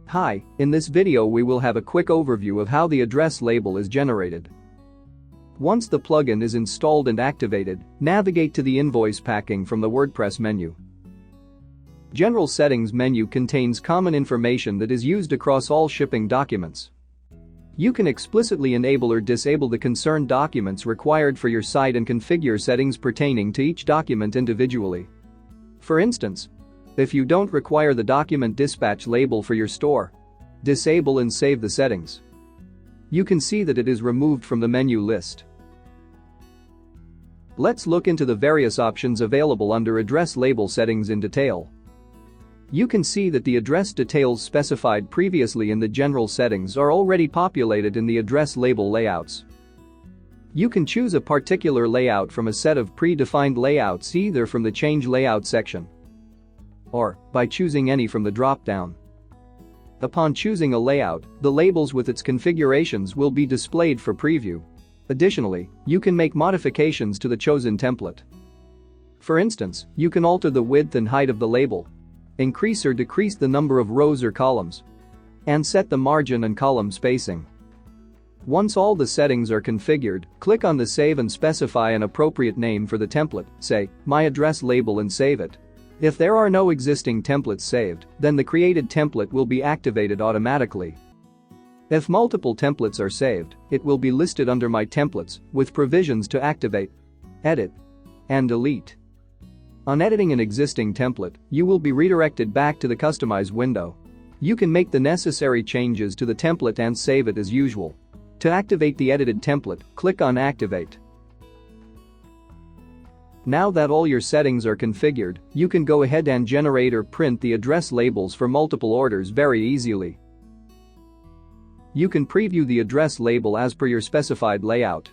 Hi, in this video we will have a quick overview of how the address label is generated. Once the plugin is installed and activated, navigate to the invoice packing from the WordPress menu. General Settings menu contains common information that is used across all shipping documents. You can explicitly enable or disable the concerned documents required for your site and configure settings pertaining to each document individually. For instance, if you don't require the document dispatch label for your store, disable and save the settings. You can see that it is removed from the menu list. Let's look into the various options available under address label settings in detail. You can see that the address details specified previously in the general settings are already populated in the address label layouts. You can choose a particular layout from a set of predefined layouts either from the Change Layout section or by choosing any from the drop-down. Upon choosing a layout, the labels with its configurations will be displayed for preview. Additionally, you can make modifications to the chosen template. For instance, you can alter the width and height of the label, increase or decrease the number of rows or columns, and set the margin and column spacing. Once all the settings are configured, click on the Save and specify an appropriate name for the template, say, My Address Label, and save it. If there are no existing templates saved, then the created template will be activated automatically. If multiple templates are saved, it will be listed under My Templates, with provisions to activate, edit, and delete. On editing an existing template, you will be redirected back to the Customize window. You can make the necessary changes to the template and save it as usual. To activate the edited template, click on Activate. Now that all your settings are configured, you can go ahead and generate or print the address labels for multiple orders very easily. You can preview the address label as per your specified layout.